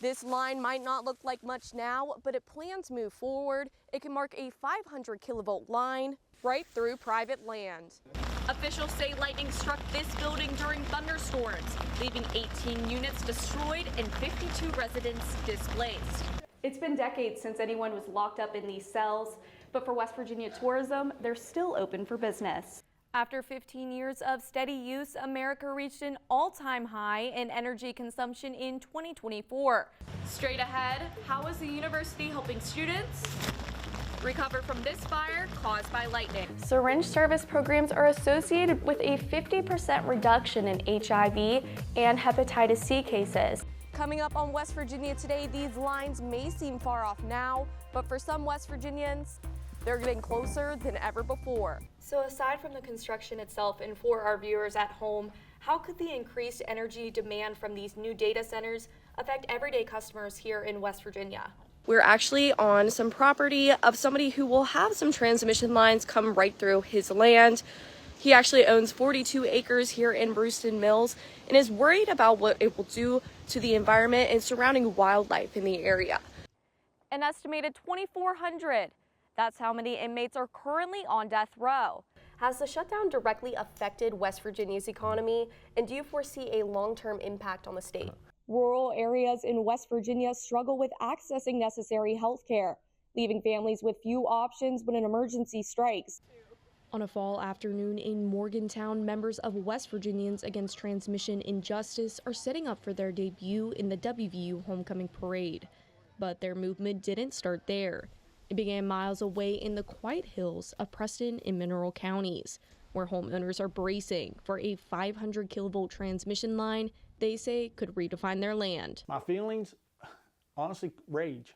This line might not look like much now, but if plans move forward, it can mark a 500 kilovolt line right through private land. Officials say lightning struck this building during thunderstorms, leaving 18 units destroyed and 52 residents displaced. It's been decades since anyone was locked up in these cells, but for West Virginia tourism, they're still open for business. After 15 years of steady use, America reached an all-time high in energy consumption in 2024. Straight ahead, how is the university helping students recover from this fire caused by lightning? Syringe service programs are associated with a 50% reduction in HIV and hepatitis C cases. Coming up on West Virginia Today, these lines may seem far off now, but for some West Virginians, they're getting closer than ever before. So aside from the construction itself, and for our viewers at home, how could the increased energy demand from these new data centers affect everyday customers here in West Virginia? We're actually on some property of somebody who will have some transmission lines come right through his land. He actually owns 42 acres here in Brewston Mills and is worried about what it will do to the environment and surrounding wildlife in the area. An estimated 2,400. That's how many inmates are currently on death row. Has the shutdown directly affected West Virginia's economy, and do you foresee a long-term impact on the state? Rural areas in West Virginia struggle with accessing necessary health care, leaving families with few options when an emergency strikes. On a fall afternoon in Morgantown, members of West Virginians Against Transmission Injustice are setting up for their debut in the WVU Homecoming Parade. But their movement didn't start there. It began miles away in the quiet hills of Preston and Mineral counties, where homeowners are bracing for a 500 kilovolt transmission line they say could redefine their land. My feelings, honestly, rage.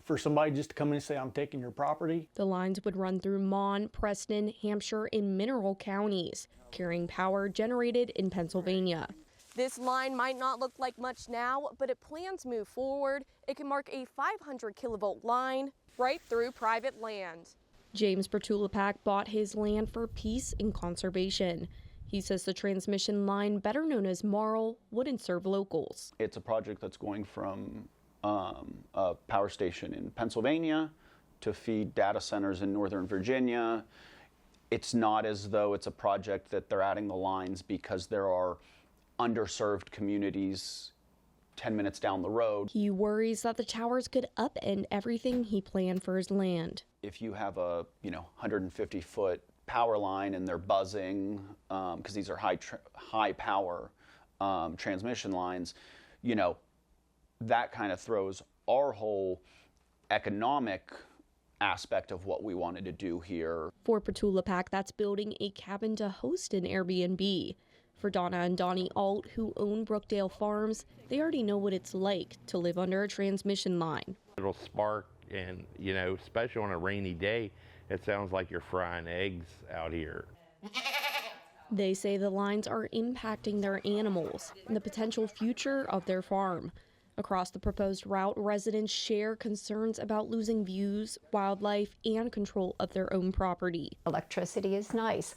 For somebody just to come in and say, I'm taking your property. The lines would run through Mon, Preston, Hampshire, and Mineral counties, carrying power generated in Pennsylvania. This line might not look like much now, but if plans move forward, it can mark a 500 kilovolt line right through private land. James Bertulapak bought his land for peace and conservation. He says the transmission line, better known as Marl, wouldn't serve locals. It's a project that's going from a power station in Pennsylvania to feed data centers in Northern Virginia. It's not as though it's a project that they're adding the lines because there are underserved communities 10 minutes down the road. He worries that the towers could upend everything he planned for his land. If you have a 150-foot power line and they're buzzing, because these are high power transmission lines, that kind of throws our whole economic aspect of what we wanted to do here. For Bertulapak, that's building a cabin to host an Airbnb. For Donna and Donnie Alt, who own Brookdale Farms, they already know what it's like to live under a transmission line. It'll spark, and especially on a rainy day, it sounds like you're frying eggs out here. They say the lines are impacting their animals and the potential future of their farm. Across the proposed route, residents share concerns about losing views, wildlife, and control of their own property. Electricity is nice,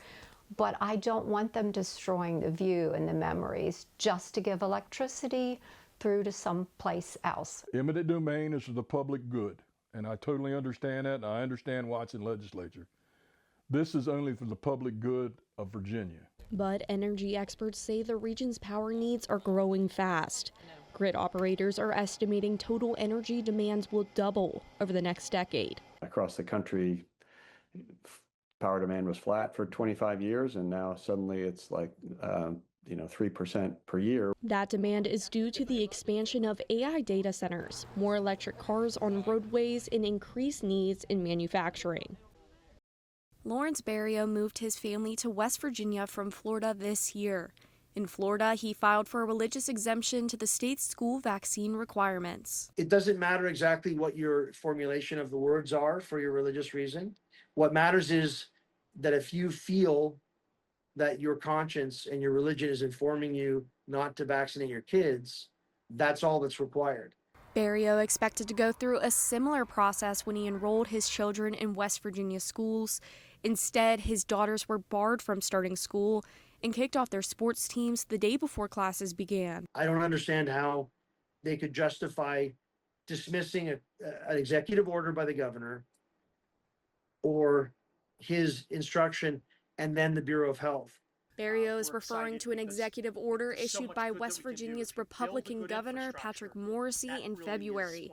but I don't want them destroying the view and the memories just to give electricity through to someplace else. Eminent domain is for the public good, and I totally understand that, and I understand why it's in legislature. This is only for the public good of Virginia. But energy experts say the region's power needs are growing fast. Grid operators are estimating total energy demands will double over the next decade. Across the country, power demand was flat for 25 years, and now suddenly it's like 3% per year. That demand is due to the expansion of AI data centers, more electric cars on roadways, and increased needs in manufacturing. Lawrence Barrio moved his family to West Virginia from Florida this year. In Florida, he filed for a religious exemption to the state's school vaccine requirements. It doesn't matter exactly what your formulation of the words are for your religious reason. What matters is that if you feel that your conscience and your religion is informing you not to vaccinate your kids, that's all that's required. Barrio expected to go through a similar process when he enrolled his children in West Virginia schools. Instead, his daughters were barred from starting school, and kicked off their sports teams the day before classes began. I don't understand how they could justify dismissing an executive order by the governor or his instruction and then the Bureau of Health. Barrio is referring to an executive order issued by West Virginia's Republican Governor Patrick Morrisey in February.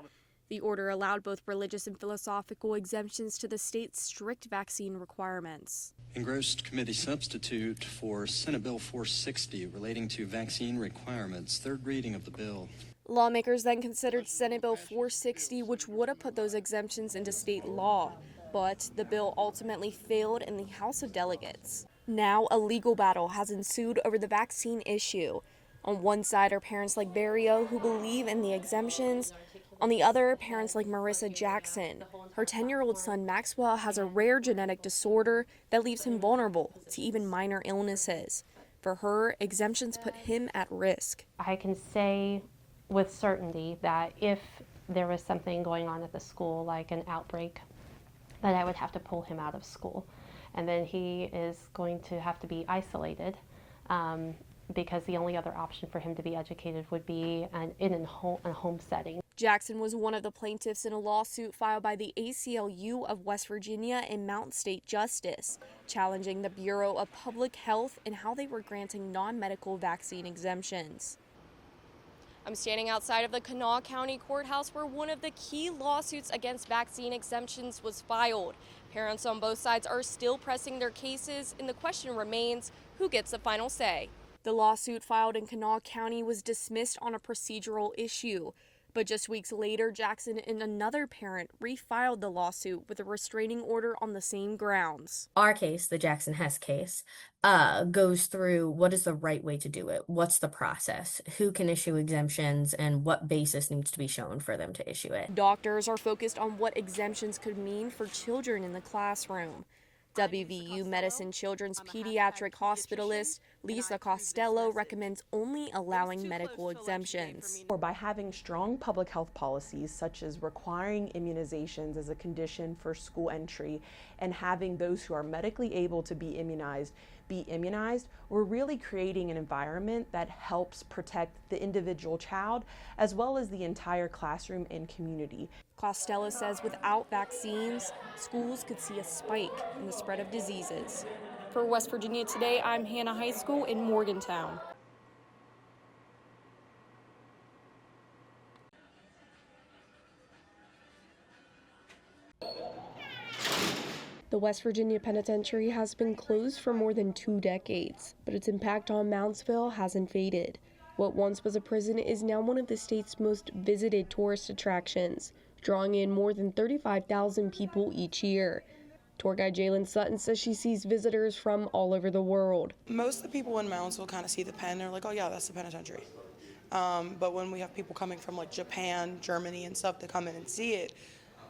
The order allowed both religious and philosophical exemptions to the state's strict vaccine requirements. Engrossed committee substitute for Senate Bill 460 relating to vaccine requirements. Third reading of the bill. Lawmakers then considered Senate Bill 460, which would have put those exemptions into state law. But the bill ultimately failed in the House of Delegates. Now a legal battle has ensued over the vaccine issue. On one side are parents like Barrio who believe in the exemptions. On the other, parents like Marissa Jackson. Her 10-year-old son Maxwell has a rare genetic disorder that leaves him vulnerable to even minor illnesses. For her, exemptions put him at risk. I can say with certainty that if there was something going on at the school, like an outbreak, that I would have to pull him out of school. And then he is going to have to be isolated because the only other option for him to be educated would be in a home setting. Jackson was one of the plaintiffs in a lawsuit filed by the ACLU of West Virginia and Mountain State Justice, challenging the Bureau of Public Health and how they were granting non-medical vaccine exemptions. I'm standing outside of the Kanawha County Courthouse where one of the key lawsuits against vaccine exemptions was filed. Parents on both sides are still pressing their cases, and the question remains, who gets the final say? The lawsuit filed in Kanawha County was dismissed on a procedural issue. But just weeks later, Jackson and another parent refiled the lawsuit with a restraining order on the same grounds. Our case, the Jackson Hess case, goes through what is the right way to do it, what's the process, who can issue exemptions, and what basis needs to be shown for them to issue it. Doctors are focused on what exemptions could mean for children in the classroom. WVU Medicine Children's pediatric hospitalist Lisa Costello recommends only allowing medical exemptions. Or by having strong public health policies such as requiring immunizations as a condition for school entry and having those who are medically able to be immunized, we're really creating an environment that helps protect the individual child as well as the entire classroom and community. Costello says without vaccines, schools could see a spike in the spread of diseases. For West Virginia Today, I'm Hannah High School in Morgantown. The West Virginia Penitentiary has been closed for more than 2 decades, but its impact on Moundsville hasn't faded. What once was a prison is now one of the state's most visited tourist attractions, drawing in more than 35,000 people each year. Tour guide Jalen Sutton says she sees visitors from all over the world. Most of the people in Moundsville kind of see the pen, they're like, oh yeah, that's the penitentiary. But when we have people coming from like Japan, Germany and stuff to come in and see it,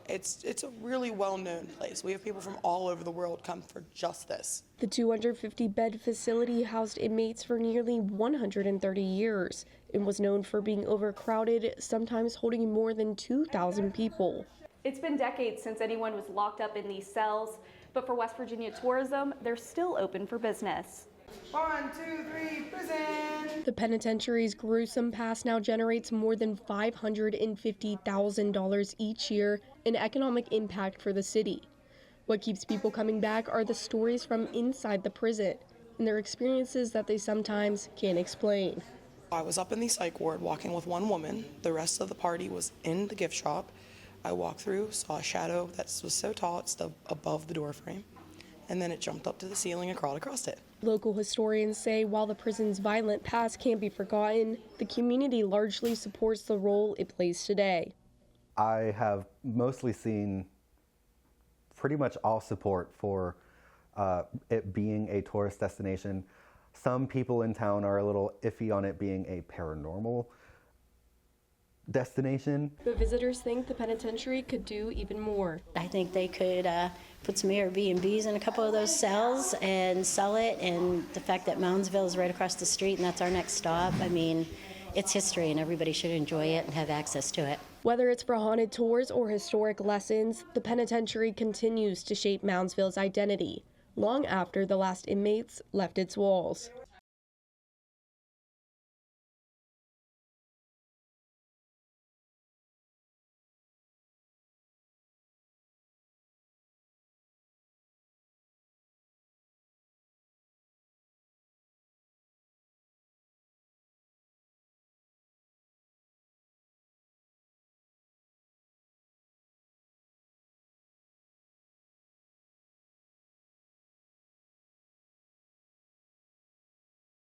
it's a really well-known place. We have people from all over the world come for just this. The 250-bed facility housed inmates for nearly 130 years and was known for being overcrowded, sometimes holding more than 2,000 people. It's been decades since anyone was locked up in these cells, but for West Virginia tourism, they're still open for business. 1, 2, 3, prison! The penitentiary's gruesome past now generates more than $550,000 each year in economic impact for the city. What keeps people coming back are the stories from inside the prison and their experiences that they sometimes can't explain. I was up in the psych ward walking with one woman. The rest of the party was in the gift shop. I walked through, saw a shadow that was so tall it stood above the door frame, and then it jumped up to the ceiling and crawled across it. Local historians say while the prison's violent past can't be forgotten, the community largely supports the role it plays today. I have mostly seen pretty much all support for it being a tourist destination. Some people in town are a little iffy on it being a paranormal destination. But visitors think the penitentiary could do even more. I think they could put some Airbnbs in a couple of those cells and sell it, and the fact that Moundsville is right across the street and that's our next stop, I mean, it's history and everybody should enjoy it and have access to it. Whether it's for haunted tours or historic lessons, the penitentiary continues to shape Moundsville's identity long after the last inmates left its walls.